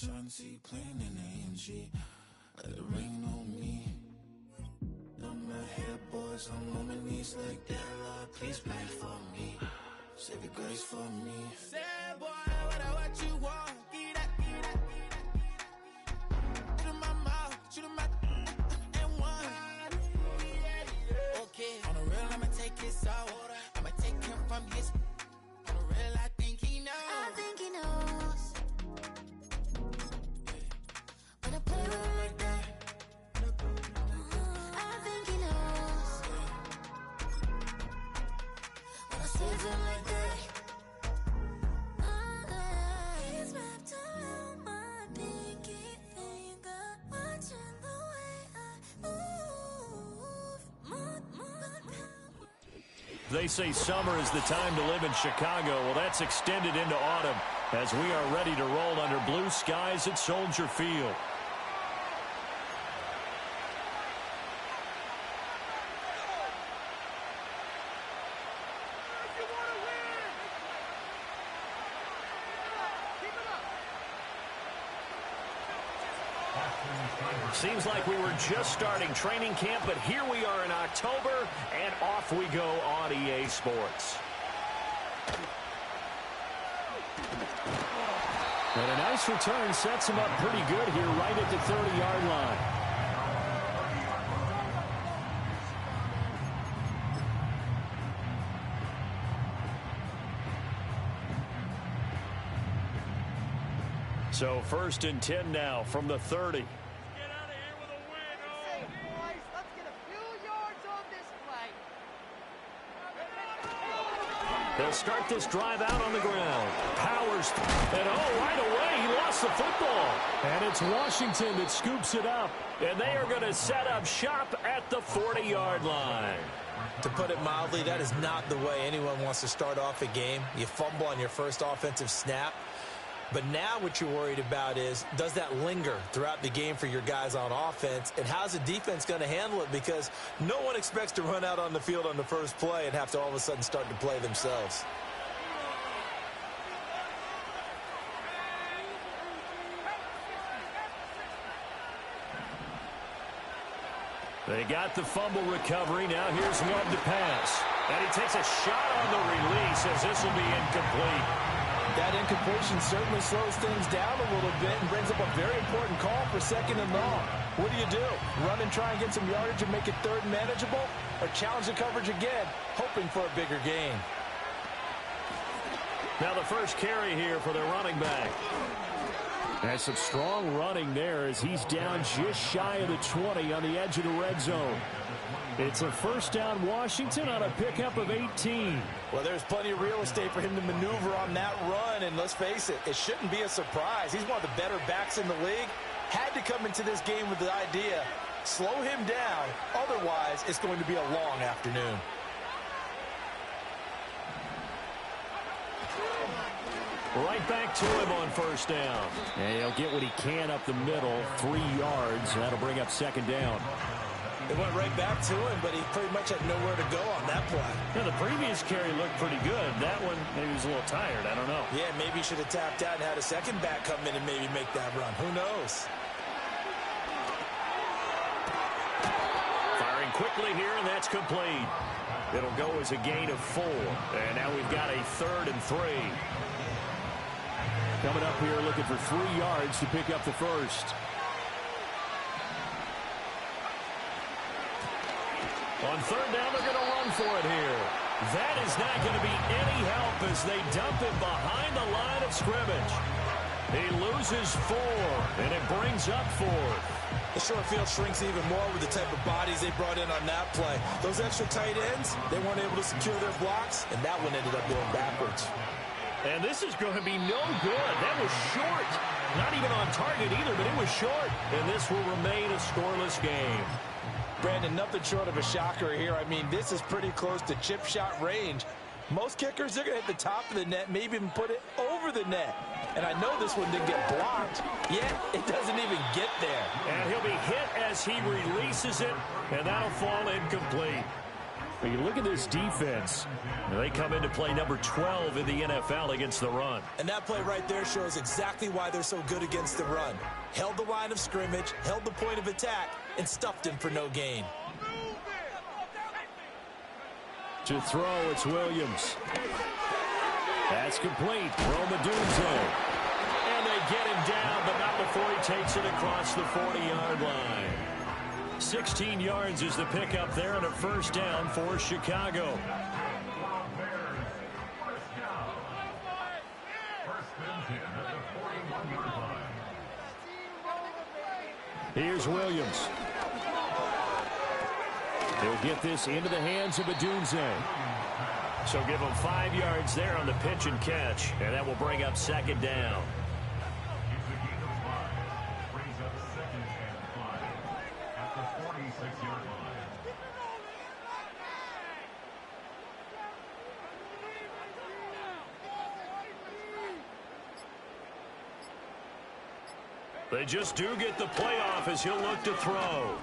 Shanti playing in AMG. Let it rain on me. I'm not here, boys. I'm on my knees like that. Lord, please pray for me. Save your grace for me. Say, boy, what you want? Get that, get that, get that. Shoot in my mouth, shoot in my and one. Okay, on the real, I'ma take his out. I'ma take him from his. On the real, I think he knows. I think he knows. When I play with him like that, I think he knows. When I save him like that, he's wrapped around my pinky finger, watching the way I move. They say summer is the time to live in Chicago. Well, that's extended into autumn as we are ready to roll under blue skies at Soldier Field. Seems like we were just starting training camp, but here we are in October, and off we go on EA Sports. And a nice return sets him up pretty good here right at the 30-yard line. So 1st and 10 now from the 30. They'll start this drive out on the ground. Powers, and right away, he lost the football. And it's Washington that scoops it up. And they are going to set up shop at the 40-yard line. To put it mildly, that is not the way anyone wants to start off a game. You fumble on your first offensive snap. But now what you're worried about is, does that linger throughout the game for your guys on offense? And how's the defense going to handle it? Because no one expects to run out on the field on the first play and have to all of a sudden start to play themselves. They got the fumble recovery. Now here's Love to pass. And he takes a shot on the release as this will be incomplete. That incompletion certainly slows things down a little bit and brings up a very important call for 2nd and long. What do? Run and try and get some yardage and make it 3rd and manageable? Or challenge the coverage again, hoping for a bigger gain? Now the first carry here for their running back. That's some strong running there as he's down just shy of the 20 on the edge of the red zone. It's a 1st down Washington on a pickup of 18. Well, there's plenty of real estate for him to maneuver on that run, and let's face it, it shouldn't be a surprise. He's one of the better backs in the league. Had to come into this game with the idea, slow him down, otherwise it's going to be a long afternoon. Right back to him on 1st down. And he'll get what he can up the middle, 3 yards. That'll bring up 2nd down. It went right back to him, but he pretty much had nowhere to go on that play. Yeah, the previous carry looked pretty good. That one, maybe he was a little tired. I don't know. Yeah, maybe he should have tapped out and had a second back come in and maybe make that run. Who knows? Firing quickly here, and that's complete. It'll go as a gain of 4. And now we've got a 3rd and 3. Coming up here looking for 3 yards to pick up the first. On 3rd down, they're going to run for it here. That is not going to be any help as they dump him behind the line of scrimmage. He loses 4, and it brings up 4th. The short field shrinks even more with the type of bodies they brought in on that play. Those extra tight ends, they weren't able to secure their blocks, and that one ended up going backwards. And this is going to be no good. That was short. Not even on target either, but it was short. And this will remain a scoreless game. Brandon, nothing short of a shocker here. I mean, this is pretty close to chip shot range. Most kickers, they're going to hit the top of the net, maybe even put it over the net. And I know this one didn't get blocked, yet it doesn't even get there. And he'll be hit as he releases it, and that'll fall incomplete. When you look at this defense, they come into play number 12 in the NFL against the run. And that play right there shows exactly why they're so good against the run. Held the line of scrimmage, held the point of attack, and stuffed him for no gain. To throw, it's Williams. That's complete. Rome Odunze. And they get him down, but not before he takes it across the 40-yard line. 16 yards is the pickup there and a first down for Chicago. Here's Williams. He'll get this into the hands of Odunze. So give him 5 yards there on the pitch and catch, and that will bring up second down. They just do get the play off as he'll look to throw.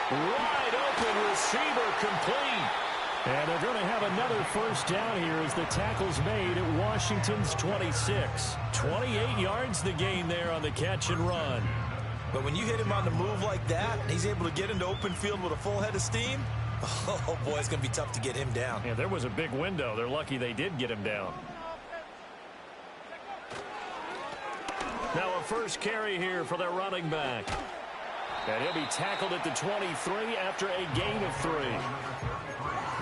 Wide open receiver complete. And they're going to have another first down here as the tackle's made at Washington's 26. 28 yards the gain there on the catch and run. But when you hit him on the move like that, and he's able to get into open field with a full head of steam, oh boy, it's going to be tough to get him down. Yeah, there was a big window. They're lucky they did get him down. Now a first carry here for their running back. And he'll be tackled at the 23 after a gain of 3.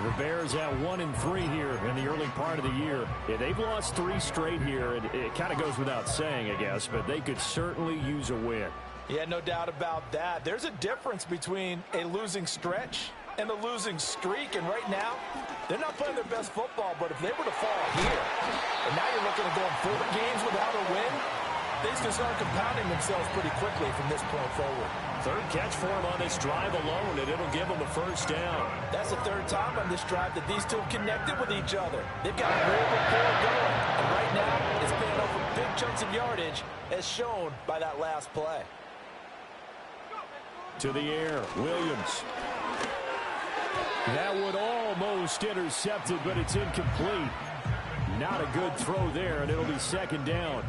The Bears at 1-3 here in the early part of the year. Yeah, they've lost 3 straight here. It kind of goes without saying, I guess, but they could certainly use a win. Yeah, no doubt about that. There's a difference between a losing stretch and a losing streak, and right now, they're not playing their best football, but if they were to fall here, and now you're looking at going 4 games without a win, things can start compounding themselves pretty quickly from this point forward. Third catch for him on this drive alone, and it'll give him a first down. That's the third time on this drive that these two have connected with each other. They've got a real rapport going, and right now it's paying over big chunks of yardage, as shown by that last play. To the air, Williams. That would almost intercept it, but it's incomplete. Not a good throw there, and it'll be second down.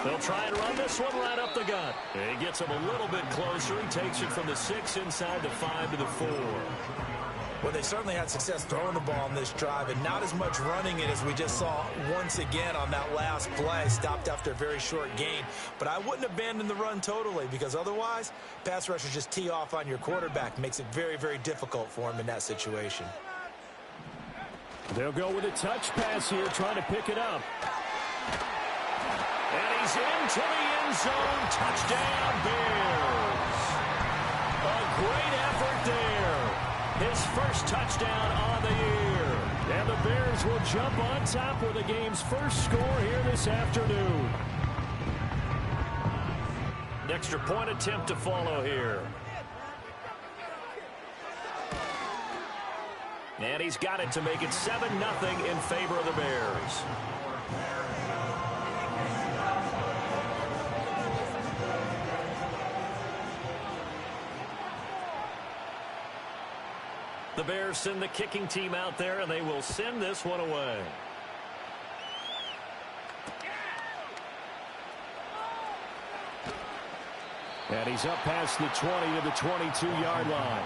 They'll try and run this one right up the gut. He gets him a little bit closer. He takes it from the 6 inside the 5 to the 4. Well, they certainly had success throwing the ball on this drive, and not as much running it as we just saw once again on that last play. Stopped after a very short gain. But I wouldn't abandon the run totally, because otherwise, pass rushers just tee off on your quarterback. Makes it very, very difficult for him in that situation. They'll go with a touch pass here, trying to pick it up. And he's into the end zone. Touchdown, Bears. A great effort there. His first touchdown on the year. And the Bears will jump on top with the game's first score here this afternoon. An extra point attempt to follow here. And he's got it to make it 7-0 in favor of the Bears. The Bears send the kicking team out there, and they will send this one away. And he's up past the 20 to the 22-yard line.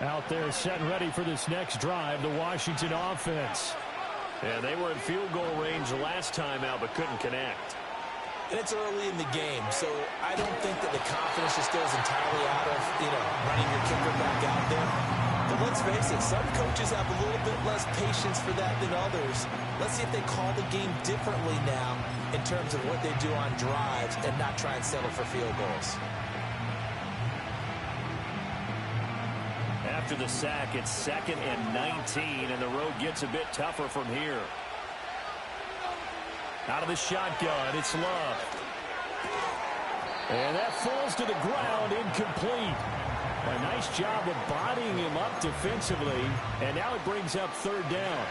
Out there set and ready for this next drive, the Washington offense. Yeah, they were in field goal range last time out, but couldn't connect. And it's early in the game, so I don't think that the confidence just goes entirely out of, running your kicker back out there. But let's face it, some coaches have a little bit less patience for that than others. Let's see if they call the game differently now in terms of what they do on drives and not try and settle for field goals. After the sack, it's 2nd and 19, and the road gets a bit tougher from here. Out of the shotgun, it's Love. And that falls to the ground, incomplete. A nice job of bodying him up defensively, and now it brings up third down.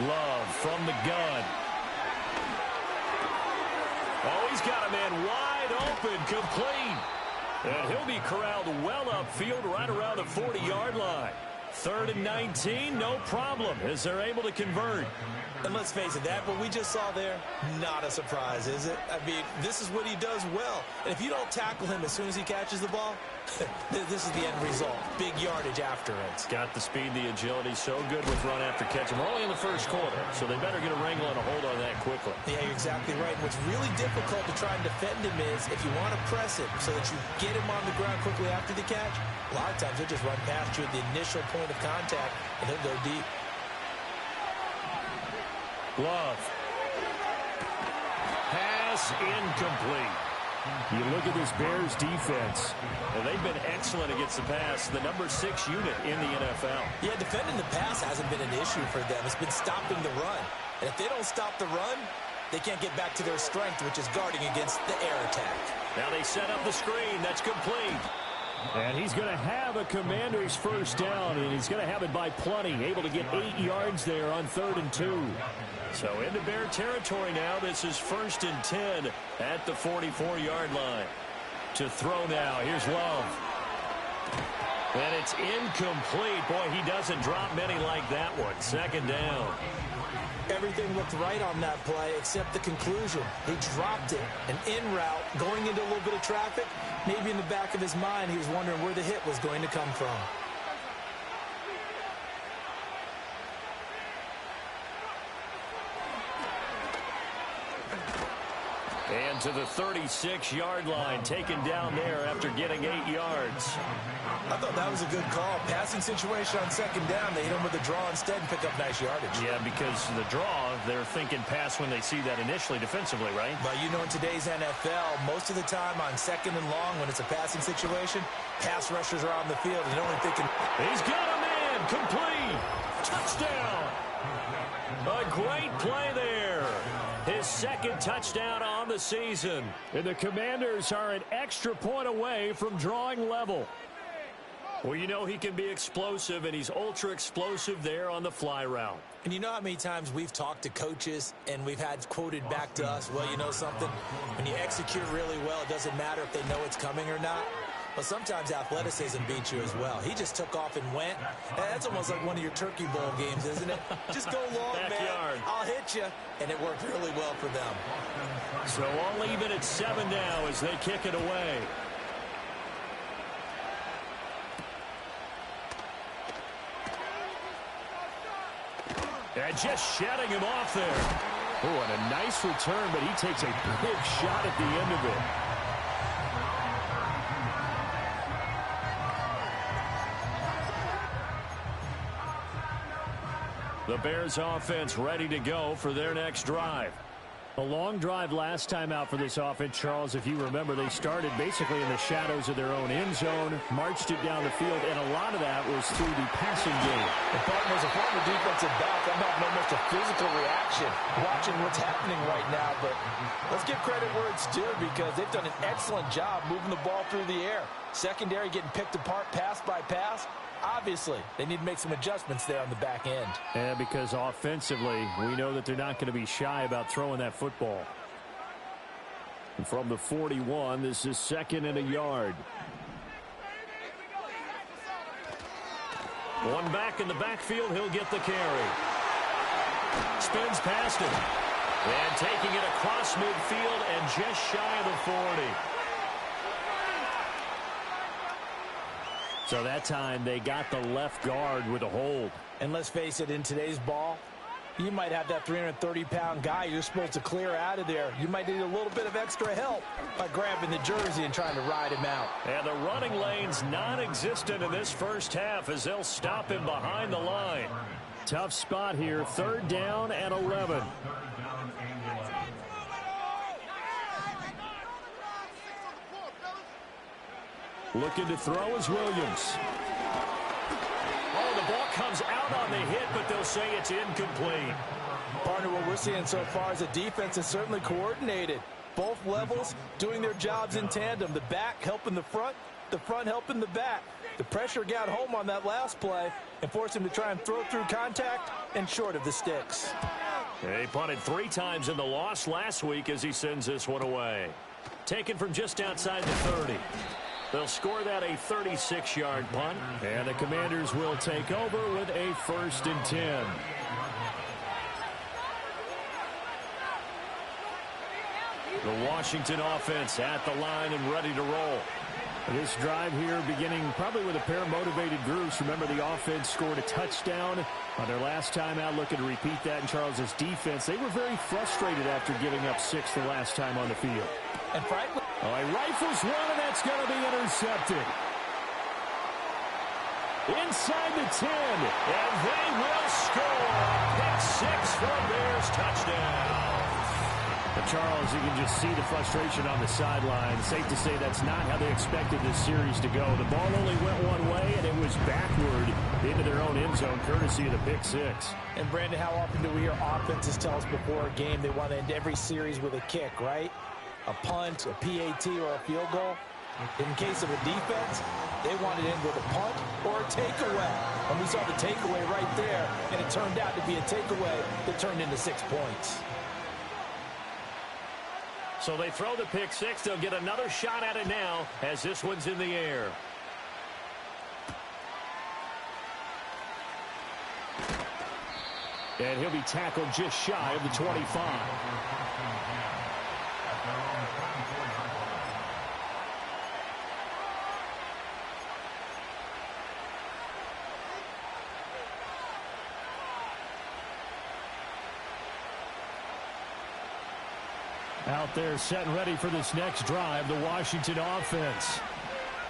Love from the gun. Oh, he's got a man wide open, complete. And he'll be corralled well upfield right around the 40-yard line. 3rd and 19, no problem, as they're able to convert. And let's face it, that what we just saw there, not a surprise, is it? I mean, this is what he does well. And if you don't tackle him as soon as he catches the ball, this is the end result. Big yardage after it. Got the speed, the agility, so good with run after catch. We're only in the first quarter, so they better get a wrangle and a hold on that quickly. Yeah, you're exactly right. And what's really difficult to try and defend him is if you want to press it so that you get him on the ground quickly after the catch, a lot of times he'll just run past you at the initial point of contact, and he'll go deep. Love. Pass incomplete. You look at this Bears defense, and they've been excellent against the pass, the number 6 unit in the NFL. Yeah, defending the pass hasn't been an issue for them. It's been stopping the run. And if they don't stop the run, they can't get back to their strength, which is guarding against the air attack. Now they set up the screen. That's complete. And he's going to have a Commander's first down, and he's going to have it by plenty. Able to get 8 yards there on 3rd and 2. So into Bear territory now. This is 1st and 10 at the 44-yard line. To throw now. Here's Love. And it's incomplete. Boy, he doesn't drop many like that one. 2nd down. Everything looked right on that play except the conclusion. He dropped it. An in route going into a little bit of traffic. Maybe in the back of his mind he was wondering where the hit was going to come from. And to the 36-yard line, taken down there after getting 8 yards. I thought that was a good call. Passing situation on 2nd down. They hit him with a draw instead and pick up nice yardage. Yeah, because the draw, they're thinking pass when they see that initially defensively, right? But you know, in today's NFL, most of the time on 2nd and long, when it's a passing situation, pass rushers are on the field and they're only thinking, he's got a man, complete, touchdown. A great play there. His 2nd touchdown on the season. And the Commanders are an extra point away from drawing level. Well, you know he can be explosive, and he's ultra explosive there on the fly route. And you know how many times we've talked to coaches and we've had quoted back to us, well, you know something? When you execute really well, it doesn't matter if they know it's coming or not. But sometimes athleticism beats you as well. He just took off and went. That's almost like one of your Turkey Bowl games, isn't it? Just go long, Backyard. man. I'll hit you. And it worked really well for them. So all even at 7 now as they kick it away. And just shutting him off there. Oh, and a nice return, but he takes a big shot at the end of it. The Bears offense ready to go for their next drive. A long drive last time out for this offense, Charles. If you remember, they started basically in the shadows of their own end zone, marched it down the field, and a lot of that was through the passing game. The partner's a former defensive back. I'm having almost a physical reaction watching what's happening right now. But let's give credit where it's due because they've done an excellent job moving the ball through the air. Secondary getting picked apart pass by pass. Obviously, they need to make some adjustments there on the back end. Yeah, because offensively, we know that they're not going to be shy about throwing that football. And from the 41, this is 2nd and a yard. One back in the backfield, he'll get the carry. Spins past him. And taking it across midfield and just shy of the 40. So that time they got the left guard with a hold. And let's face it, in today's ball, you might have that 330-pound guy you're supposed to clear out of there. You might need a little bit of extra help by grabbing the jersey and trying to ride him out. And the running lane's non-existent in this first half as they'll stop him behind the line. Tough spot here, 3rd down and 11. Looking to throw is Williams. Oh, the ball comes out on the hit, but they'll say it's incomplete. Partner, what we're seeing so far is the defense is certainly coordinated. Both levels doing their jobs in tandem. The back helping the front helping the back. The pressure got home on that last play and forced him to try and throw through contact and short of the sticks. He punted 3 times in the loss last week as he sends this one away. Taken from just outside the 30. They'll score that a 36-yard punt, and the Commanders will take over with a 1st and 10. The Washington offense at the line and ready to roll. This drive here beginning probably with a pair of motivated groups. Remember, the offense scored a touchdown on their last time out. Looking to repeat that in Charles' defense. They were very frustrated after giving up 6 the last time on the field. And frankly, he rifles one, and that's going to be intercepted. Inside the 10, and they will score. Pick 6 for a Bears touchdown. But Charles, you can just see the frustration on the sideline. Safe to say that's not how they expected this series to go. The ball only went one way, and it was backward into their own end zone, courtesy of the pick 6. And Brandon, how often do we hear offenses tell us before a game they want to end every series with a kick, right? A punt, a PAT, or a field goal. In case of a defense, they want it in with a punt or a takeaway. And we saw the takeaway right there, and it turned out to be a takeaway that turned into 6 points. So they throw the pick 6. They'll get another shot at it now as this one's in the air. And he'll be tackled just shy of the 25. Out there set and ready for this next drive, the Washington offense.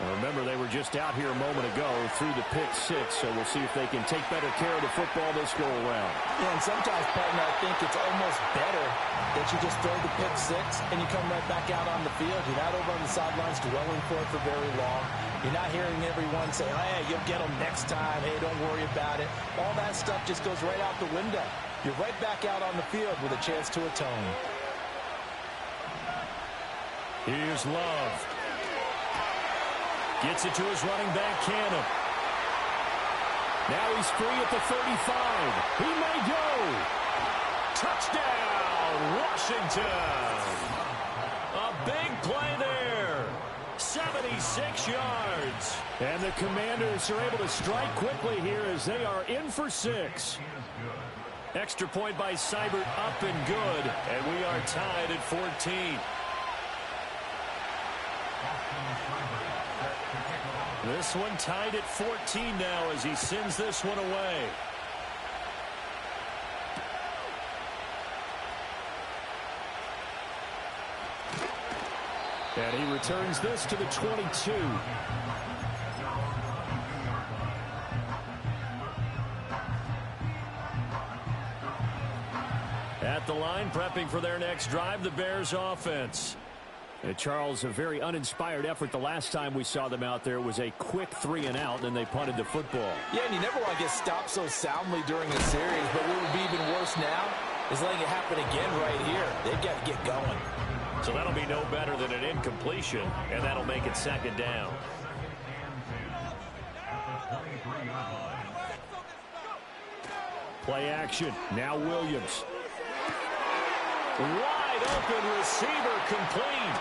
Now remember, they were just out here a moment ago through the pick 6, so we'll see if they can take better care of the football this go around. Yeah, and sometimes, partner, I think it's almost better that you just throw the pick 6 and you come right back out on the field. You're not over on the sidelines dwelling for it for very long. You're not hearing everyone say, hey, you'll get them next time. Hey, don't worry about it. All that stuff just goes right out the window. You're right back out on the field with a chance to atone. Here's Love. Gets it to his running back, Cannon. Now he's free at the 35. He may go. Touchdown, Washington. A big play there. 76 yards. And the Commanders are able to strike quickly here as they are in for 6. Extra point by Seibert, up and good. And we are tied at 14. This one tied at 14 now as he sends this one away. And he returns this to the 22. At the line, prepping for their next drive, the Bears offense. And Charles, a very uninspired effort the last time we saw them out there was a quick 3 and out, and they punted the football. Yeah, and you never want to get stopped so soundly during a series, but what would be even worse now is letting it happen again right here. They've got to get going. So that'll be no better than an incompletion, and that'll make it 2nd down. Play action. Now Williams. Wide open receiver complete.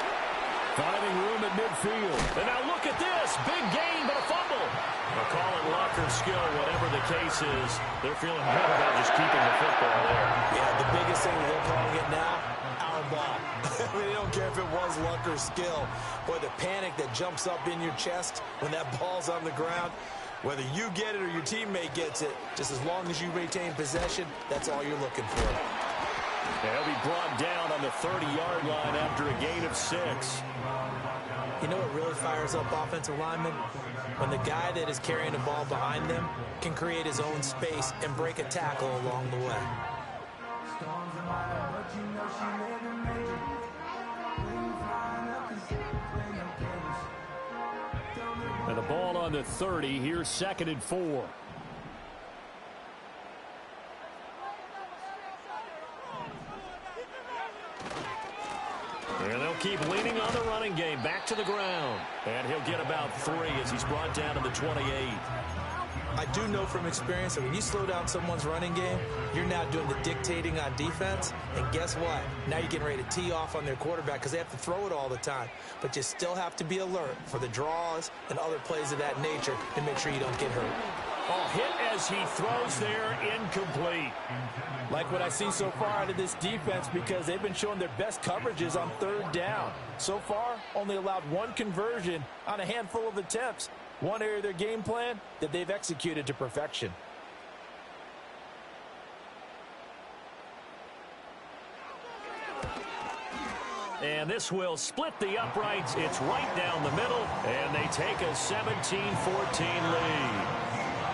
Finding room at midfield. And now look at this. Big gain, but a fumble. They'll call it luck or skill, whatever the case is. They're feeling good about just keeping the football there. Yeah, the biggest thing they're calling it now, our ball. I mean, they don't care if it was luck or skill. Boy, the panic that jumps up in your chest when that ball's on the ground, whether you get it or your teammate gets it, just as long as you retain possession, that's all you're looking for. And he'll be brought down on the 30-yard line after a gain of 6. You know what really fires up offensive linemen? When the guy that is carrying the ball behind them can create his own space and break a tackle along the way. And the ball on the 30. Here's 2nd and 4. keep leaning on the running game. Back to the ground. And he'll get about 3 as he's brought down to the 28. I do know from experience that when you slow down someone's running game, you're now doing the dictating on defense. And guess what? Now you're getting ready to tee off on their quarterback because they have to throw it all the time. But you still have to be alert for the draws and other plays of that nature to make sure you don't get hurt. Oh, hit as he throws there, incomplete. Like what I see so far out of this defense because they've been showing their best coverages on 3rd down. So far, only allowed 1 conversion on a handful of attempts. One area of their game plan that they've executed to perfection. And this will split the uprights. It's right down the middle, and they take a 17-14 lead.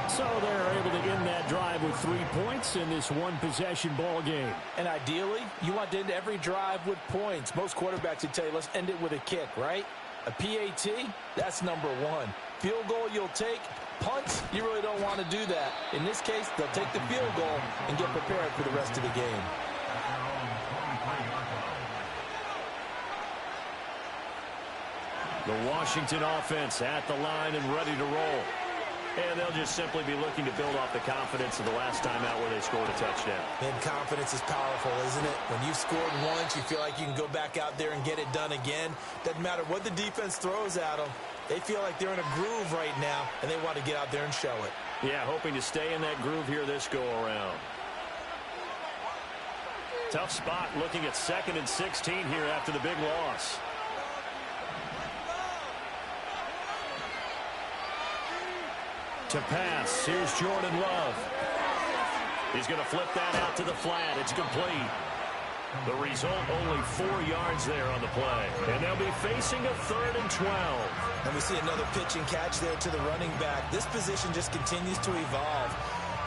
So they're able to end that drive with 3 points in this one-possession ball game. And ideally, you want to end every drive with points. Most quarterbacks would tell you, let's end it with a kick, right? A PAT, that's number 1. Field goal you'll take. Punts, you really don't want to do that. In this case, they'll take the field goal and get prepared for the rest of the game. The Washington offense at the line and ready to roll. And they'll just simply be looking to build off the confidence of the last time out where they scored a touchdown. And confidence is powerful, isn't it? When you've scored once, you feel like you can go back out there and get it done again. Doesn't matter what the defense throws at them. They feel like they're in a groove right now, and they want to get out there and show it. Yeah, hoping to stay in that groove here this go-around. Tough spot looking at 2nd and 16 here after the big loss. To pass, here's Jordan Love. He's going to flip that out to the flat. It's complete. The result, only 4 yards there on the play. And they'll be facing a 3rd and 12. And we see another pitch and catch there to the running back. This position just continues to evolve.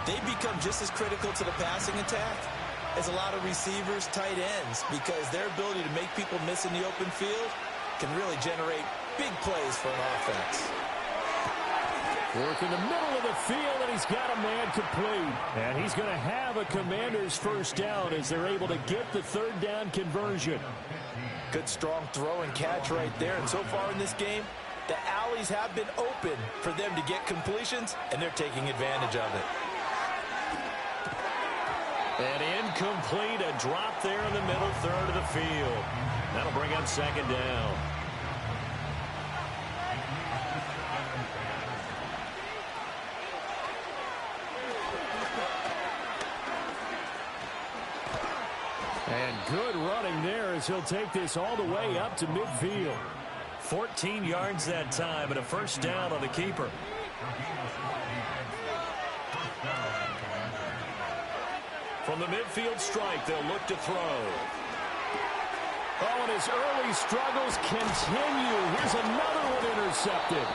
They become just as critical to the passing attack as a lot of receivers, tight ends, because their ability to make people miss in the open field can really generate big plays for an offense. Work in the middle of the field, and he's got a man complete. And he's going to have a Commanders first down as they're able to get the 3rd down conversion. Good strong throw and catch right there. And so far in this game, the alleys have been open for them to get completions, and they're taking advantage of it. And incomplete, a drop there in the middle 3rd of the field. That'll bring up 2nd down. And good running there as he'll take this all the way up to midfield. 14 yards that time and a first down on the keeper. From the midfield strike, they'll look to throw. Oh, and his early struggles continue. Here's another one intercepted.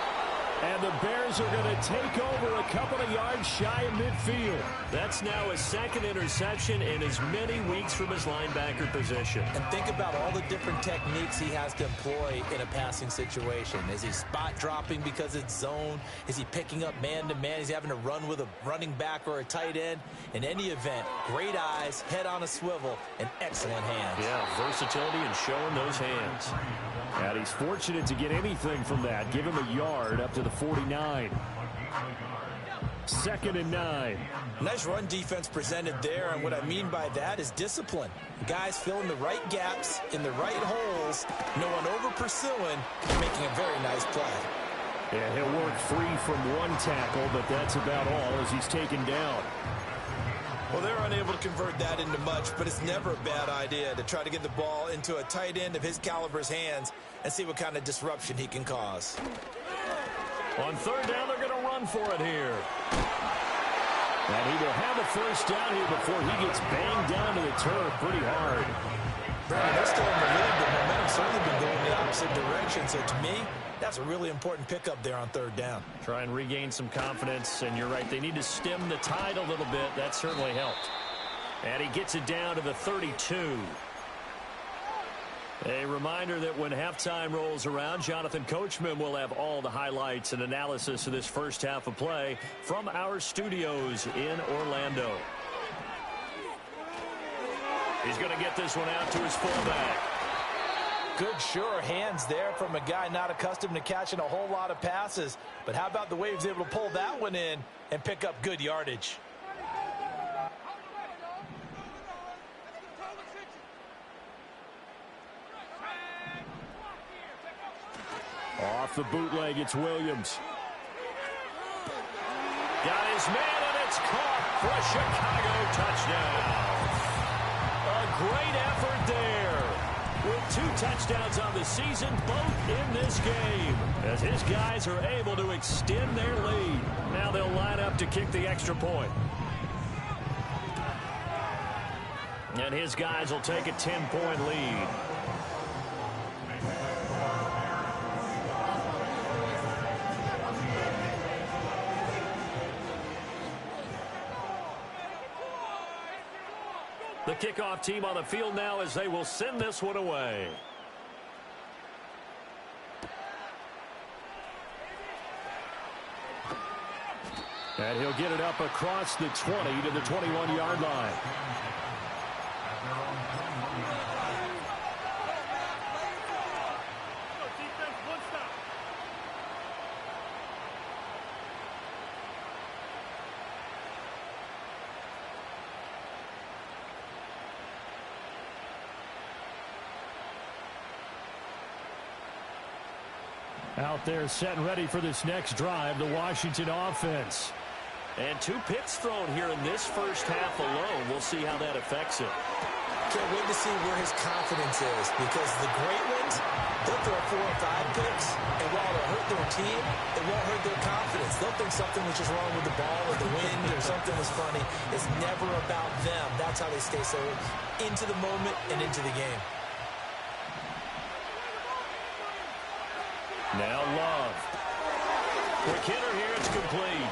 And the Bears are going to take over a couple of yards shy of midfield. That's now his 2nd interception in as many weeks from his linebacker position. And think about all the different techniques he has to employ in a passing situation. Is he spot dropping because it's zone? Is he picking up man-to-man? Is he having to run with a running back or a tight end? In any event, great eyes, head on a swivel, and excellent hands. Yeah, versatility and showing those hands. And he's fortunate to get anything from that. Give him a yard up to the 49. 2nd and 9. Nice run defense presented there, and what I mean by that is discipline. Guys filling the right gaps in the right holes, no one over-pursuing, making a very nice play. Yeah, he'll work free from 1 tackle, but that's about all as he's taken down. Well, they're unable to convert that into much, but it's never a bad idea to try to get the ball into a tight end of his caliber's hands and see what kind of disruption he can cause. On 3rd down, they're going to run for it here. And he will have a first down here before he gets banged down to the turf pretty hard. Brandon, they're still in the lead, but momentum's certainly been going the opposite direction. So to me, that's a really important pickup there on 3rd down. Try and regain some confidence, and you're right, they need to stem the tide a little bit. That certainly helped. And he gets it down to the 32. A reminder that when halftime rolls around, Jonathan Coachman will have all the highlights and analysis of this first half of play from our studios in Orlando. He's going to get this one out to his fullback. Good, sure hands there from a guy not accustomed to catching a whole lot of passes. But how about the way he was able to pull that one in and pick up good yardage? Off the bootleg, it's Williams. Got his man, and it's caught for a Chicago touchdown. A great effort there. With 2 touchdowns on the season, both in this game, as his guys are able to extend their lead. Now they'll line up to kick the extra point. And his guys will take a 10-point lead. The kickoff team on the field now as they will send this one away. And he'll get it up across the 20 to the 21-yard line. Out there set and ready for this next drive, the Washington offense. And 2 picks thrown here in this first half alone. We'll see how that affects it. Can't wait to see where his confidence is, because the great ones, they'll throw 4 or 5 picks, and while it'll hurt their team, it won't hurt their confidence. They'll think something was just wrong with the ball or the wind or something was funny. It's never about them. That's how they stay so into the moment and into the game. Now Love. Quick hitter here, it's complete.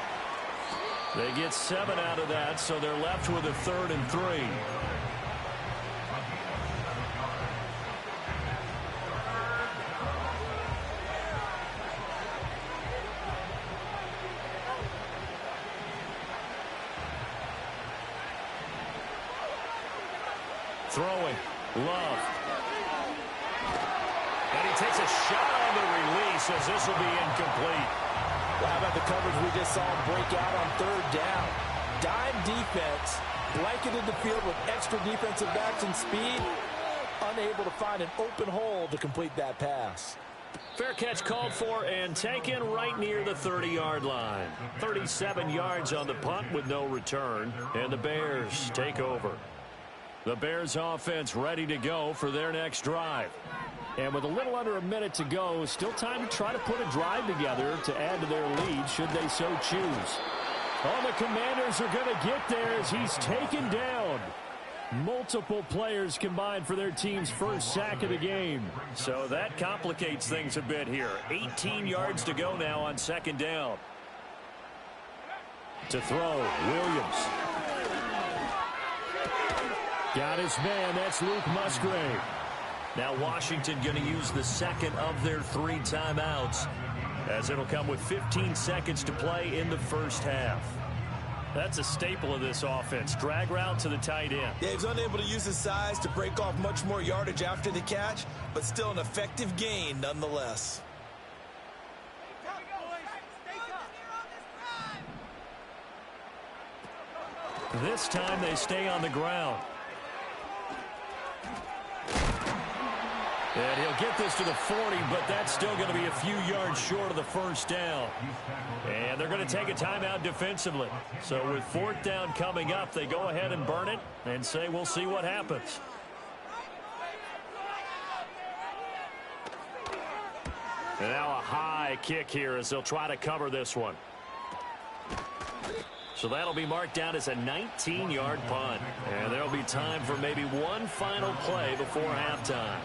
They get 7 out of that, so they're left with a 3rd and 3. Throwing. Love. And he takes a shot on the release as this will be incomplete. Well, how about the coverage we just saw break out on 3rd down? Dime defense, blanketed the field with extra defensive backs and speed, unable to find an open hole to complete that pass. Fair catch called for and taken right near the 30-yard line. 37 yards on the punt with no return, and the Bears take over. The Bears offense ready to go for their next drive. And with a little under a minute to go, still time to try to put a drive together to add to their lead should they so choose. Oh, the Commanders are going to get there as he's taken down. Multiple players combined for their team's first sack of the game. So that complicates things a bit here. 18 yards to go now on 2nd down. To throw, Williams. Got his man, that's Luke Musgrave. Now Washington going to use the 2nd of their 3 timeouts, as it'll come with 15 seconds to play in the first half. That's a staple of this offense. Drag route to the tight end. Yeah, he's unable to use his size to break off much more yardage after the catch, but still an effective gain nonetheless. This time they stay on the ground. And he'll get this to the 40, but that's still going to be a few yards short of the first down. And they're going to take a timeout defensively. So with 4th down coming up, they go ahead and burn it and say we'll see what happens. And now a high kick here as they'll try to cover this one. So that'll be marked down as a 19-yard punt. And there'll be time for maybe one final play before halftime.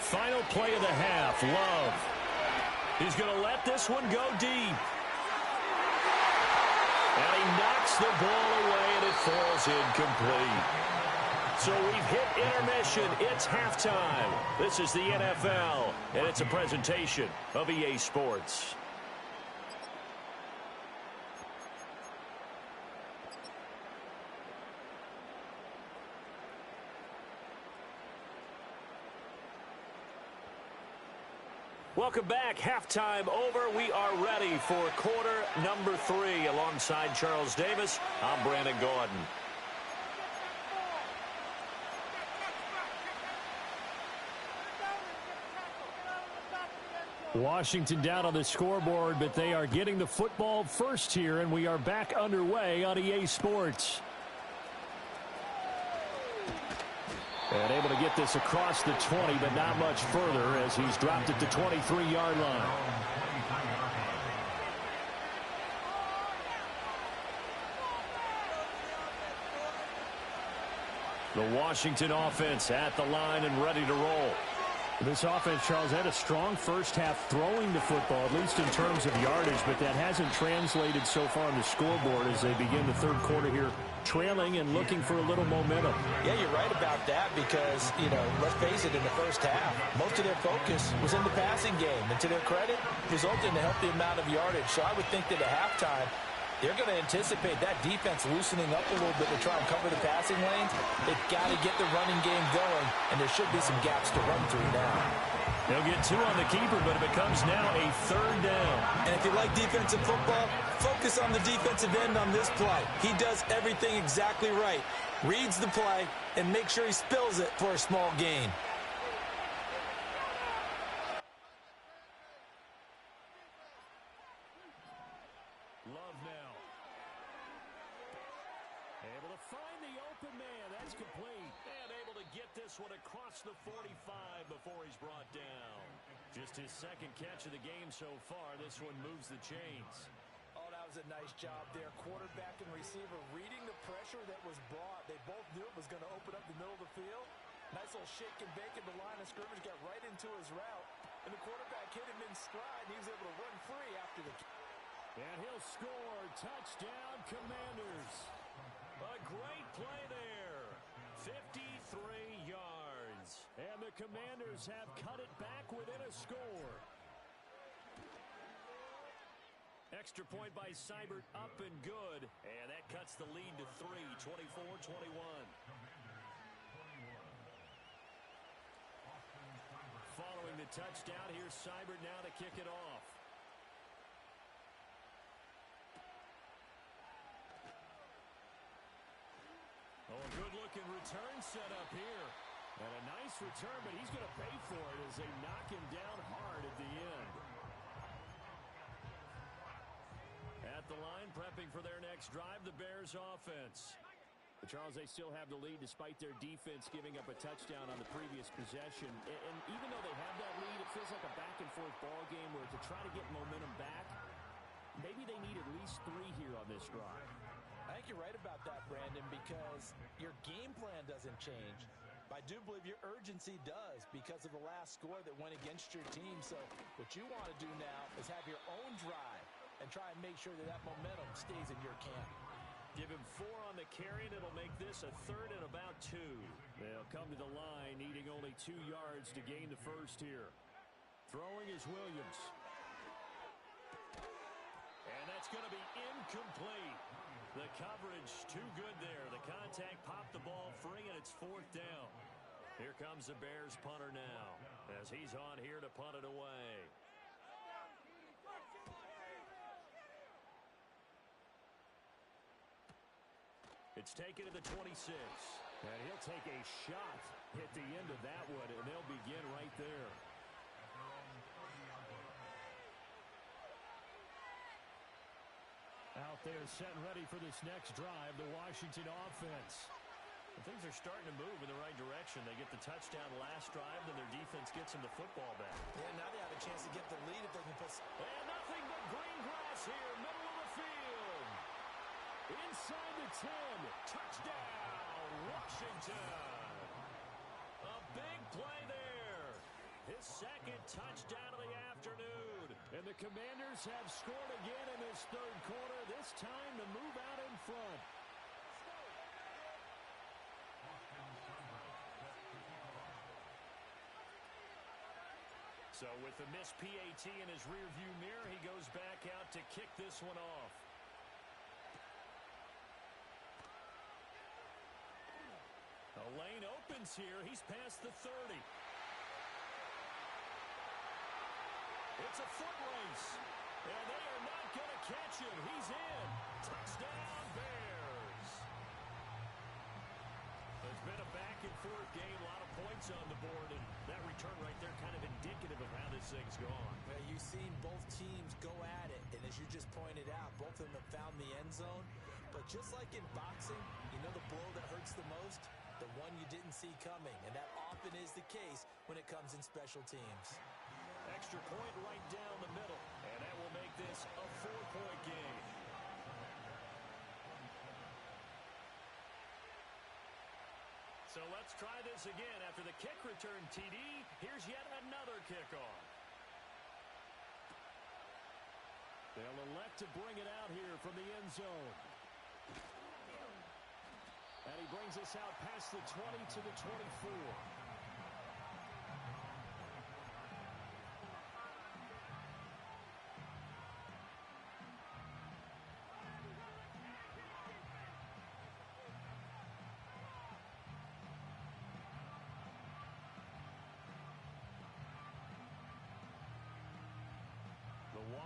Final play of the half, Love. He's going to let this one go deep. And he knocks the ball away, and it falls incomplete. So we've hit intermission. It's halftime. This is the NFL, and it's a presentation of EA Sports. Welcome back. Halftime over. We are ready for quarter number 3. Alongside Charles Davis, I'm Brandon Gaudin. Washington down on the scoreboard, but they are getting the football first here, and we are back underway on EA Sports. And able to get this across the 20, but not much further as he's dropped at the 23-yard line. The Washington offense at the line and ready to roll. This offense, Charles, had a strong first half throwing the football, at least in terms of yardage, but that hasn't translated so far on the scoreboard as they begin the third quarter here, trailing and looking for a little momentum. Yeah, you're right about that because, let's face it, in the first half, most of their focus was in the passing game. And to their credit, resulted in a healthy amount of yardage. So I would think that at halftime, they're going to anticipate that defense loosening up a little bit to try and cover the passing lanes. They've got to get the running game going, and there should be some gaps to run through now. They'll get 2 on the keeper, but it becomes now a third down. And if you like defensive football, focus on the defensive end on this play. He does everything exactly right. Reads the play and make sure he spills it for a small gain. Love now. Able to find the open man. That's complete. And able to get this one across the 45 before he's brought down. Just his second catch of the game so far. This one moves the chains. Oh, that was a nice job there. Quarterback and receiver reading the pressure that was brought. They both knew it was going to open up the middle of the field. Nice little shake and bake at the line of scrimmage. Got right into his route. And the quarterback hit him in stride. And he was able to run free after the... And he'll score. Touchdown, Commanders. A great play there. 53 yards. And the Commanders have cut it back within a score. Extra point by Seibert, up and good. And that cuts the lead to 3, 24-21. Following the touchdown, here's Seibert now to kick it off. Oh, a good-looking return set up here. And a nice return, but he's going to pay for it as they knock him down hard at the end. At the line, prepping for their next drive, the Bears offense. But Charles, they still have the lead despite their defense giving up a touchdown on the previous possession. And even though they have that lead, it feels like a back-and-forth ball game where to try to get momentum back, maybe they need at least 3 here on this drive. I think you're right about that, Brandon, because your game plan doesn't change. I do believe your urgency does because of the last score that went against your team. So what you want to do now is have your own drive and try and make sure that that momentum stays in your camp. Give him 4 on the carry, and it'll make this a third and about 2. They'll come to the line, needing only 2 yards to gain the first here. Throwing is Williams. And that's going to be incomplete. The coverage too good there. The contact popped the ball free, and it's 4th down. Here comes the Bears punter now as he's on here to punt it away. It's taken to the 26. And he'll take a shot at the end of that one, and they'll begin right there. Out there set and ready for this next drive, the Washington offense. And things are starting to move in the right direction. They get the touchdown last drive, then their defense gets them the football back. Yeah, now they have a chance to get the lead if they can put... And nothing but green grass here, middle of the field. Inside the 10, touchdown, Washington. A big play there. His second touchdown of the afternoon. And the Commanders have scored again in this third quarter, this time to move out in front. So with the missed PAT in his rearview mirror, he goes back out to kick this one off. The lane opens here. He's past the 30. It's a foot race. And they are not going to catch him. He's in. Touchdown, Bears. It's been a back-and-forth game. A lot of points on the board. And that return right there kind of indicative of how this thing's gone. Well, you've seen both teams go at it. And as you just pointed out, both of them have found the end zone. But just like in boxing, you know the blow that hurts the most? The one you didn't see coming. And that often is the case when it comes in special teams. Extra point right down the middle. And that will make this a 4-point game. So let's try this again. After the kick return, TD, here's yet another kickoff. They'll elect to bring it out here from the end zone. And he brings us out past the 20 to the 24.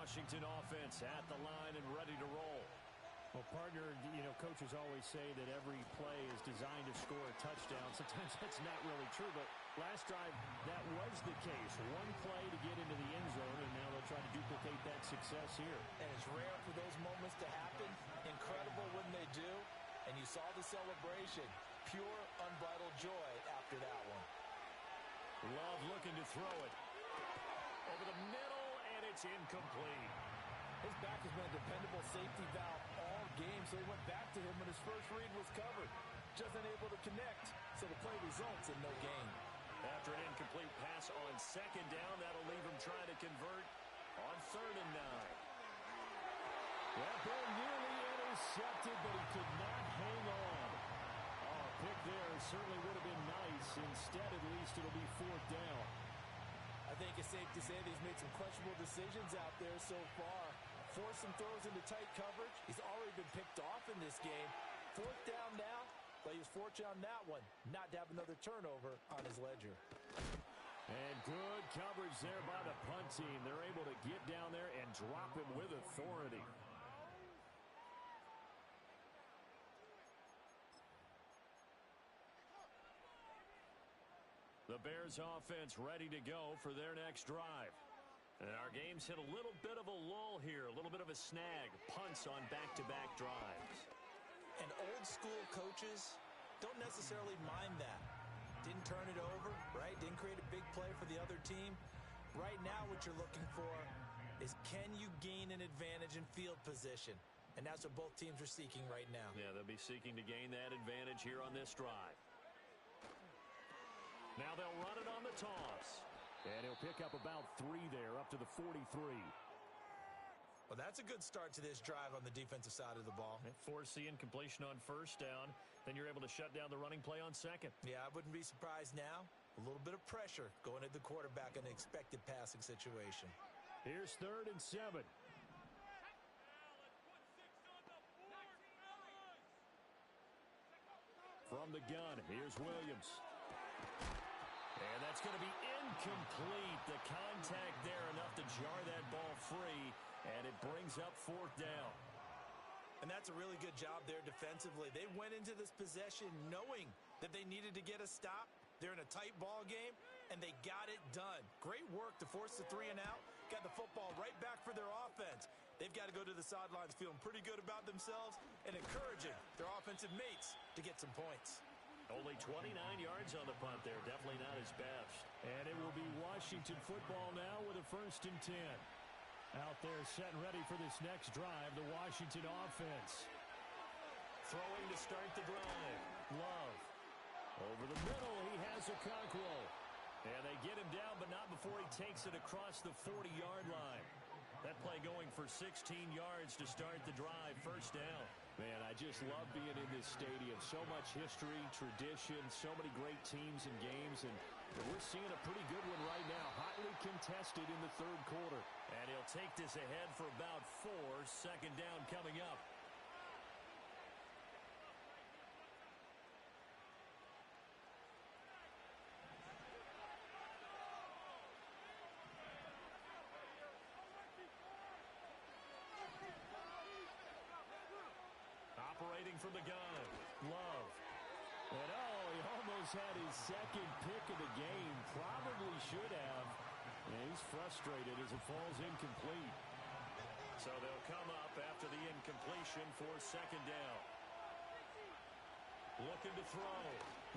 Washington offense at the line and ready to roll. Well, partner, you know, coaches always say that every play is designed to score a touchdown. Sometimes that's not really true, but last drive, that was the case. One play to get into the end zone, and now they'll try to duplicate that success here. And it's rare for those moments to happen. Incredible when they do. And you saw the celebration. Pure, unbridled joy after that one. Love looking to throw it. Over the middle, and it's incomplete. His back has been a dependable safety valve all game, so he went back to him when his first read was covered. Just unable to connect, so the play results in no gain. After an incomplete pass on second down, that'll leave him trying to convert on 3rd and 9. That ball nearly intercepted, but he could not hang on. Oh, a pick there certainly would have been nice. Instead, at least, it'll be 4th down. I think it's safe to say that he's made some questionable decisions out there so far. Forced some throws into tight coverage. He's already been picked off in this game. 4th down now, but he was fortunate on that one not to have another turnover on his ledger. And good coverage there by the punt team. They're able to get down there and drop him with authority. The Bears offense ready to go for their next drive. And our game's hit a little bit of a lull here, a little bit of a snag. Punts on back-to-back drives. And old school coaches don't necessarily mind that. Didn't turn it over, right? Didn't create a big play for the other team. Right now what you're looking for is, can you gain an advantage in field position? And that's what both teams are seeking right now. Yeah, they'll be seeking to gain that advantage here on this drive. Now they'll run it on the toss. And he'll pick up about 3 there, up to the 43. Well, that's a good start to this drive on the defensive side of the ball. Force the incompletion on 1st down. Then you're able to shut down the running play on 2nd. Yeah, I wouldn't be surprised now. A little bit of pressure going at the quarterback in an expected passing situation. Here's 3rd and 7. From the gun, here's Williams. And that's going to be incomplete. The contact there enough to jar that ball free, and it brings up 4th down. And that's a really good job there defensively. They went into this possession knowing that they needed to get a stop. They're in a tight ball game, and they got it done. Great work to force the 3 and out. Got the football right back for their offense. They've got to go to the sidelines feeling pretty good about themselves and encouraging their offensive mates to get some points. Only 29 yards on the punt there. Definitely not his best. And it will be Washington football now with a 1st and 10. Out there set and ready for this next drive, the Washington offense. Throwing to start the drive. Love. Over the middle, he has Okonkwo. And they get him down, but not before he takes it across the 40-yard line. That play going for 16 yards to start the drive. 1st down. Man, I just love being in this stadium. So much history, tradition, so many great teams and games. And But we're seeing a pretty good one right now, hotly contested in the third quarter. And he'll take this ahead for about 4. Second down coming up. Operating from the gun, Love. And he almost had his second pick of the game. Probably should have. And he's frustrated as it falls incomplete. So they'll come up after the incompletion for second down. Looking to throw,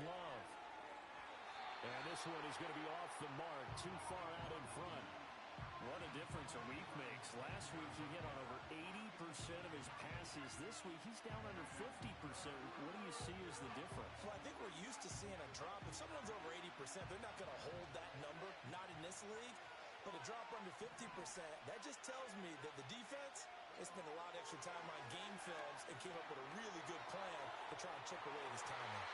Love. And this one is going to be off the mark, too far out in front. What a difference a week makes. Last week he hit on over 80% of his passes. This week he's down under 50%. What do you see as the difference? Well, I think we're used to seeing a drop. If someone's over 80%, they're not going to hold that number, not in this league. But a drop under 50%, that just tells me that the defense has spent a lot of extra time on game films and came up with a really good plan to try and chip away at his timing.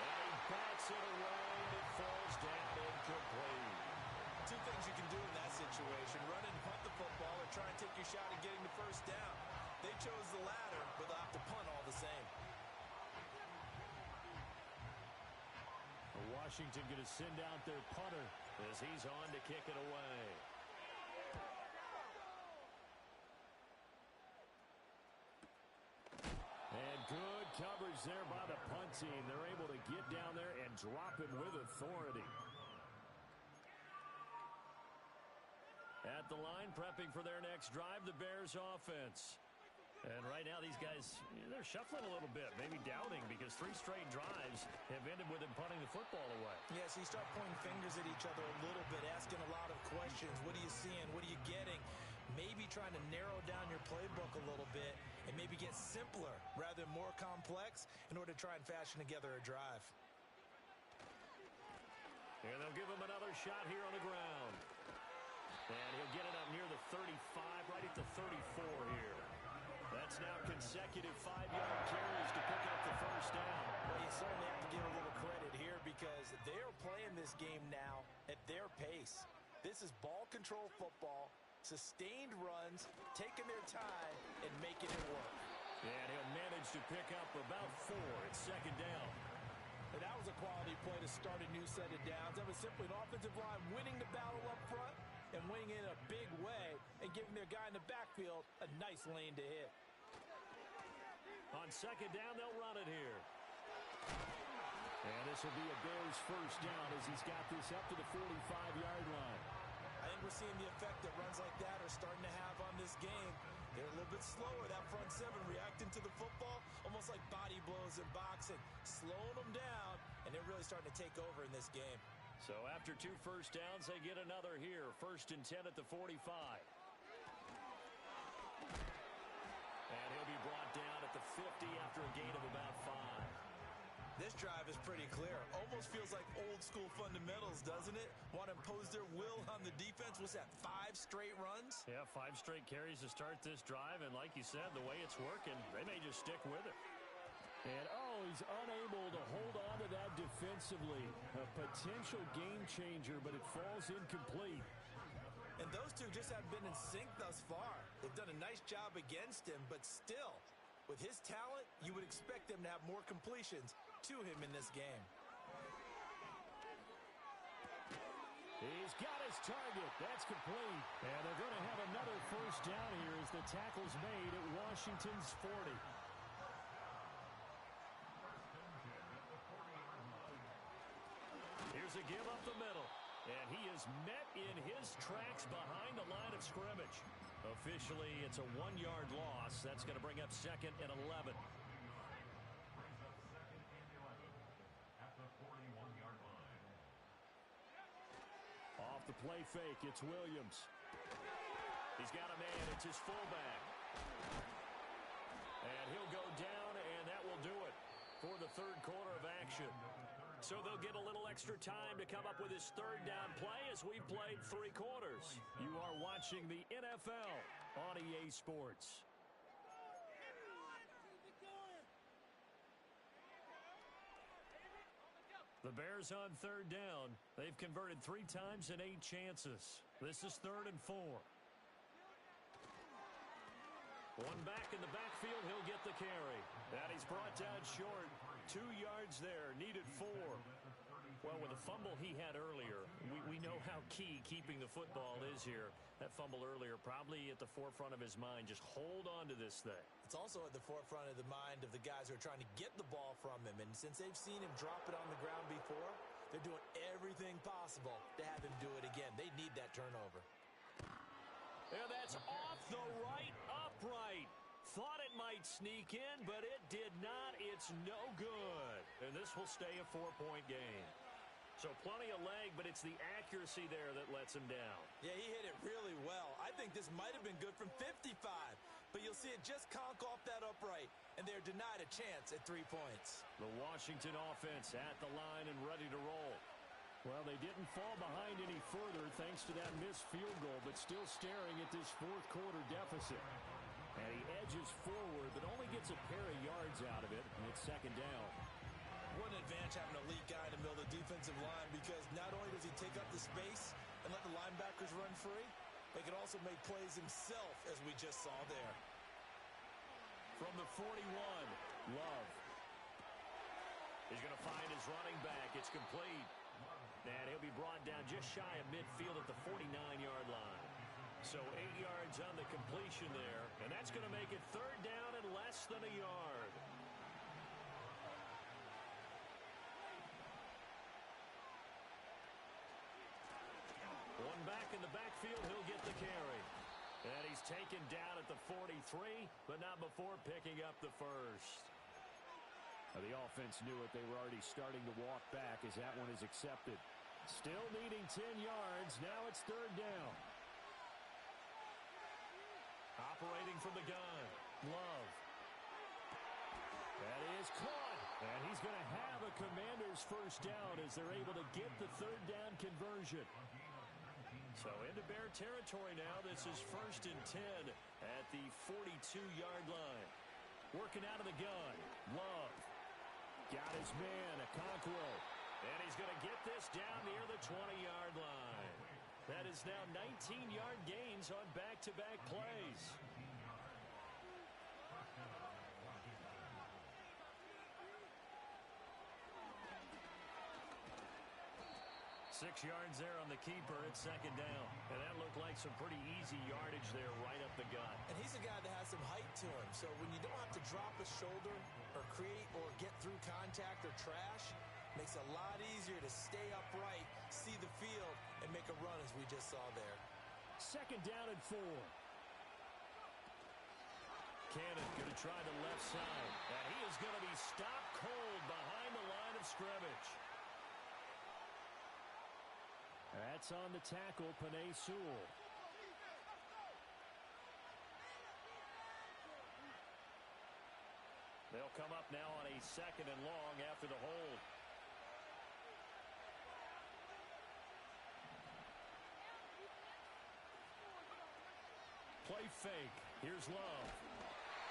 And he bats it away, and it falls down incomplete. Two things you can do in that situation: run and punt the football, or try and take your shot at getting the first down. They chose the latter, but they'll have to punt all the same. Washington going to send out their punter as he's on to kick it away. And good coverage there by the punt team. They're able to get down there and drop it with authority. At the line, prepping for their next drive, the Bears offense. And right now, these guys, they're shuffling a little bit, maybe doubting, because 3 straight drives have ended with them punting the football away. Yeah, so you start pointing fingers at each other a little bit, asking a lot of questions. What are you seeing? What are you getting? Maybe trying to narrow down your playbook a little bit and maybe get simpler rather than more complex in order to try and fashion together a drive. And they'll give him another shot here on the ground. And he'll get it up near the 35, right at the 34 here. That's now consecutive 5-yard carries to pick up the first down. Well, you certainly have to give a little credit here because they're playing this game now at their pace. This is ball control football, sustained runs, taking their time, and making it work. And he'll manage to pick up about 4 at second down. And that was a quality play to start a new set of downs. That was simply an offensive line winning the battle up front and winning it in a big way and giving their guy in the backfield a nice lane to hit. On second down, they'll run it here. And this will be a Bears first down as he's got this up to the 45-yard line. I think we're seeing the effect that runs like that are starting to have on this game. They're a little bit slower, that front seven, reacting to the football, almost like body blows in boxing, slowing them down, and they're really starting to take over in this game. So after 2 first downs, they get another here. 1st and 10 at the 45. And he'll be brought down at the 50 after a gain of about 5. This drive is pretty clear. Almost feels like old school fundamentals, doesn't it? Want to impose their will on the defense. What's that, 5 straight runs? Yeah, 5 straight carries to start this drive. And like you said, the way it's working, they may just stick with it. And, he's unable to hold on to that defensively. A potential game changer, but it falls incomplete. And those two just haven't been in sync thus far. They've done a nice job against him, but still, with his talent, you would expect them to have more completions to him in this game. He's got his target. That's complete. And they're going to have another first down here as the tackle's made at Washington's 40. Here's a give up the middle. And he is met in his tracks behind the line of scrimmage. Officially, it's a 1-yard loss. That's going to bring up 2nd and 11. Off the play fake, it's Williams. He's got a man. It's his fullback. And he'll go down, and that will do it for the third quarter of action. So they'll get a little extra time to come up with his third down play as we've played 3 quarters. You are watching the NFL on EA Sports. The Bears on third down. They've converted 3 times in 8 chances. This is 3rd and 4. One back in the backfield, he'll get the carry. And he's brought down short. 2 yards there, needed 4. Well, with the fumble he had earlier, we know how key keeping the football is here. That fumble earlier probably at the forefront of his mind. Just hold on to this thing. It's also at the forefront of the mind of the guys who are trying to get the ball from him. And since they've seen him drop it on the ground before, they're doing everything possible to have him do it again. They need that turnover. Yeah, that's off the right upright. Thought it might sneak in, but it did not. It's no good. And this will stay a 4-point game. So plenty of leg, but it's the accuracy there that lets him down. Yeah, he hit it really well. I think this might have been good from 55. But you'll see it just conk off that upright, and they're denied a chance at 3 points. The Washington offense at the line and ready to roll. Well, they didn't fall behind any further thanks to that missed field goal, but still staring at this 4th quarter deficit. And he edges forward, but only gets a pair of yards out of it, and it's 2nd down. What an advantage having an elite guy in the middle of the defensive line, because not only does he take up the space and let the linebackers run free, but he can also make plays himself, as we just saw there. From the 41, Love. He's going to find his running back. It's complete. And he'll be brought down just shy of midfield at the 49-yard line. So 8 yards on the completion there. And that's going to make it 3rd down and less than a yard. One back in the backfield, he'll get the carry. And he's taken down at the 43, but not before picking up the first. Now, the offense knew it. They were already starting to walk back as that one is accepted. Still needing 10 yards. Now it's 3rd down. Operating from the gun. Love. That is caught. And he's going to have a Commanders first down as they're able to get the 3rd down conversion. So into Bear territory now. This is 1st and 10 at the 42-yard line. Working out of the gun. Love. Got his man, Okonkwo. And he's going to get this down near the 20-yard line. That is now 19-yard gains on back-to-back plays. Six yards there on the keeper at 2nd down. And that looked like some pretty easy yardage there right up the gut. And he's a guy that has some height to him. So when you don't have to drop a shoulder or create or get through contact or trash, makes it a lot easier to stay upright, see the field, and make a run as we just saw there. 2nd down and 4. Cannon going to try the left side. And he is going to be stopped cold behind the line of scrimmage. That's on the tackle, Penei Sewell. They'll come up now on a 2nd and long after the hold. Play fake. Here's Love.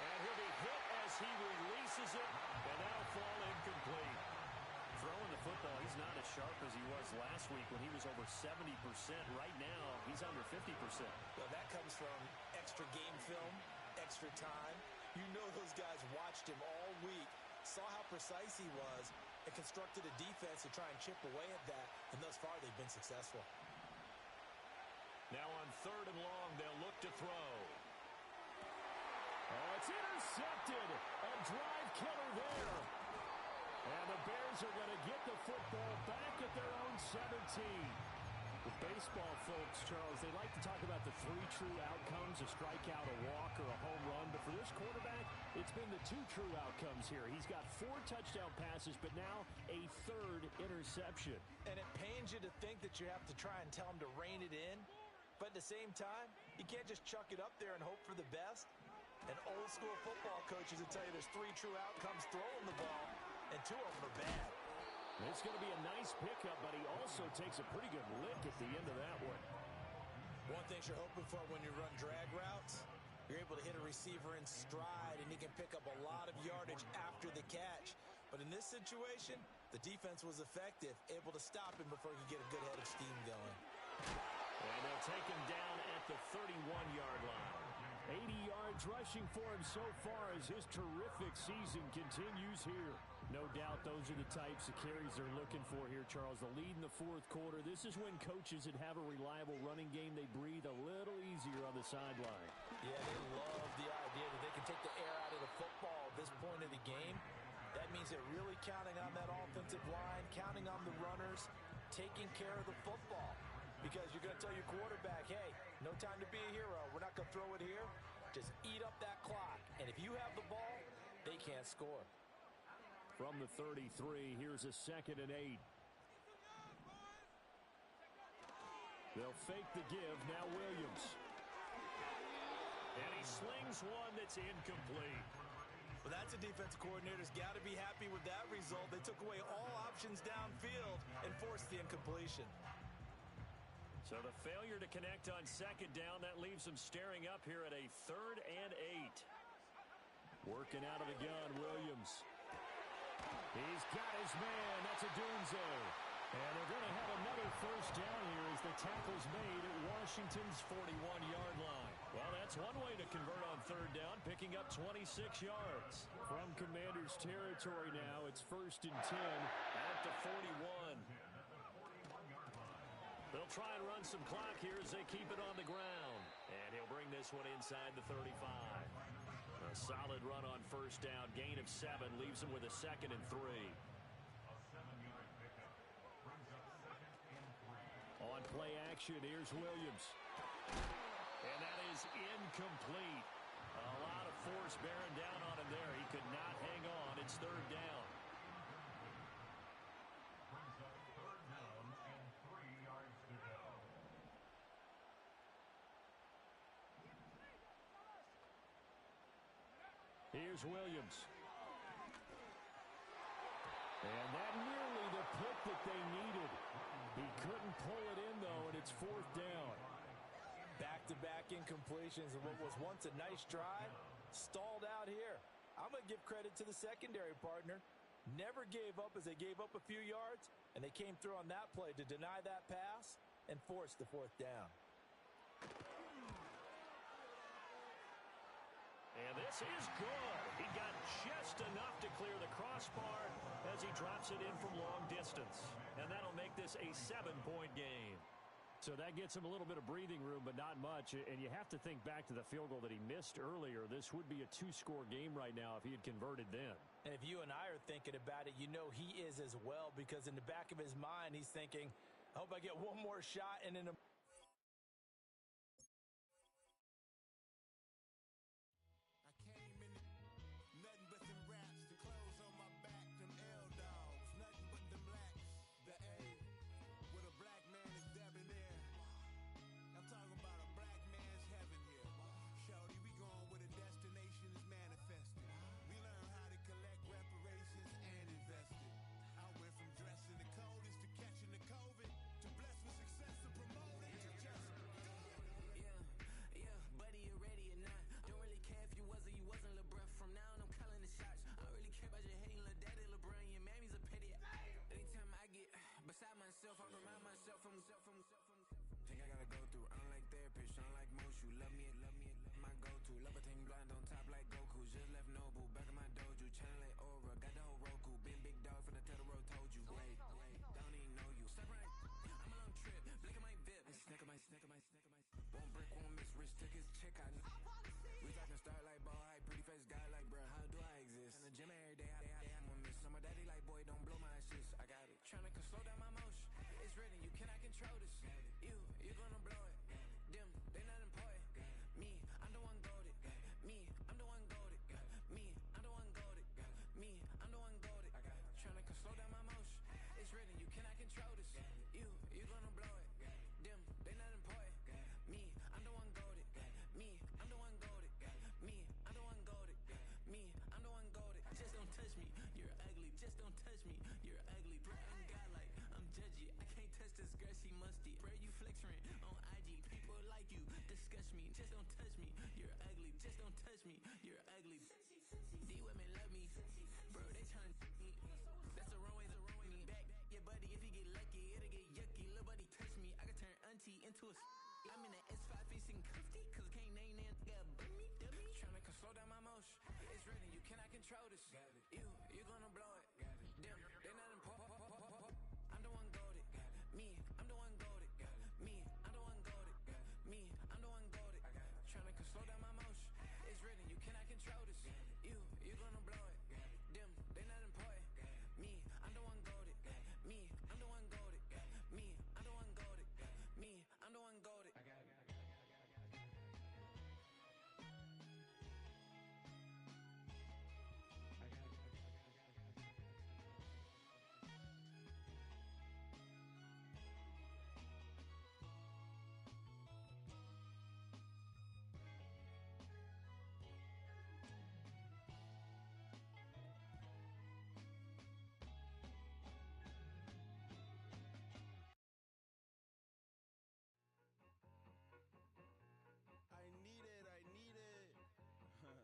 And he'll be hit as he releases it, and that'll fall incomplete. Throwing the football, he's not as sharp as he was last week when he was over 70%. Right now, he's under 50%. Well, that comes from extra game film, extra time. You know those guys watched him all week, saw how precise he was, and constructed a defense to try and chip away at that, and thus far they've been successful. Now on 3rd and long, they'll look to throw. Oh, it's intercepted. A drive killer there. And the Bears are going to get the football back at their own 17. With baseball folks, Charles, they like to talk about the 3 true outcomes, a strikeout, a walk, or a home run. But for this quarterback, it's been the 2 true outcomes here. He's got 4 touchdown passes, but now a 3rd interception. And it pains you to think that you have to try and tell him to rein it in. But at the same time, you can't just chuck it up there and hope for the best. And old school football coaches will tell you there's 3 true outcomes throwing the ball, and 2 of them are bad. It's going to be a nice pickup, but he also takes a pretty good lick at the end of that one. One thing you're hoping for when you run drag routes, you're able to hit a receiver in stride, and he can pick up a lot of yardage after the catch. But in this situation, The defense was effective, able to stop him before he could get a good head of steam going. And they'll take him down at the 31-yard line. 80 yards rushing for him so far as his terrific season continues here. No doubt those are the types of carries they're looking for here, Charles. The lead in the fourth quarter. This is when coaches that have a reliable running game, they breathe a little easier on the sideline. Yeah, they love the idea that they can take the air out of the football at this point of the game. That means they're really counting on that offensive line, counting on the runners, taking care of the football. Because you're going to tell your quarterback, hey, no time to be a hero. We're not going to throw it here. Just eat up that clock. And if you have the ball, they can't score. From the 33, here's a 2nd and 8. They'll fake the give. Now Williams. And he slings one that's incomplete. Well, that's a defensive coordinator's got to be happy with that result. They took away all options downfield and forced the incompletion. So the failure to connect on 2nd down, that leaves them staring up here at a 3rd and 8. Working out of the gun, Williams. He's got his man. That's Odunze. And they're going to have another first down here as the tackle's made at Washington's 41-yard line. Well, that's one way to convert on 3rd down, picking up 26 yards. From Commanders territory now, it's 1st and 10 at the 41. They'll try and run some clock here as they keep it on the ground. And he'll bring this one inside the 35. A solid run on 1st down. Gain of 7 leaves him with a 2nd and 3. On play action, here's Williams. And that is incomplete. A lot of force bearing down on him there. He could not hang on. It's 3rd down. Here's Williams. And that nearly the pick that they needed. He couldn't pull it in, though, and it's 4th down. Back-to-back incompletions of what was once a nice drive, stalled out here. I'm going to give credit to the secondary partner. Never gave up as they gave up a few yards, and they came through on that play to deny that pass and force the 4th down. And this is good. He got just enough to clear the crossbar as he drops it in from long distance. And that'll make this a 7-point game. So that gets him a little bit of breathing room, but not much. And you have to think back to the field goal that he missed earlier. This would be a 2-score game right now if he had converted then. And if you and I are thinking about it, you know he is as well, because in the back of his mind, he's thinking, I hope I get one more shot and in a came in nothing but them raps, the clothes on my back, them L-dogs, nothing but them blacks, the A, with a black man is debonair. I'm talking about a black man's heaven here. Shorty, we going where the destination is manifested. We learn how to collect reparations and invest it. I went from dressing the coldest to catching the COVID, to blessed with success and promoted to just Yeah, buddy, you ready or not? Don't really care if you was or you wasn't LeBron. From now on, I'm calling the shots. I don't really care about your hating little daddy LeBron. Your mammy's a petty. Anytime I get beside myself, I remind myself from think I gotta go through. I don't like therapists, I don't like most. You love me, my go-to. Love a thing blind on top like Goku. Just left Noble, back in my dojo. Channel like Aura, got the whole Roku. Been big dog from the Tether Road, told you. Wait, don't even know you. Step right, I'm a long trip. Blick at my VIP. Snack of my. Won't break, won't miss. Rich took his check, I know. We talking start like ball hype, pretty face guy like, bruh, how do I exist? In the gym every day, I'm gonna miss. Some of daddy like, boy, don't blow my shit. I got it. Tryna slow down my motion. It's written, you cannot control this. You gonna blow it. Them, they not important. Me, I'm the one goated. Me, I'm the one goated. Me, I'm the one goated. Me, I'm the one goated. Tryna slow down my motion. It's written, you cannot control this. You gonna blow it. Them, they not important. Me, I'm the one goated. Me, I'm the one goated. Me, I'm the one goated. Me, I'm the one goated. Just don't touch me, you're ugly. Just don't touch me, you're ugly. Bro, I'm godlike, I'm judgy. I can't touch this girl, she musty. Bro, you flexing on IG. People like you disgust me. Just don't touch me, you're ugly. Just don't touch me, you're ugly. D women love me, bro. They tryna me. That's the wrong way. Me, I'm the one goated. Me, I'm the one goated. Tryna slow down my motion. It's written, you cannot control this. You gonna blow it. Them, they not important. Me, I'm the one goated. Me, I'm the one goated. Me, I'm the one goated. Me, I'm the one goated. I need it. Cat.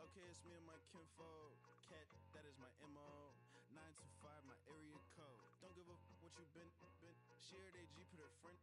Okay, it's me and my kinfolk. Cat, that is my MO. 925, my area code. Don't give a what you been. Shared AG, put her friend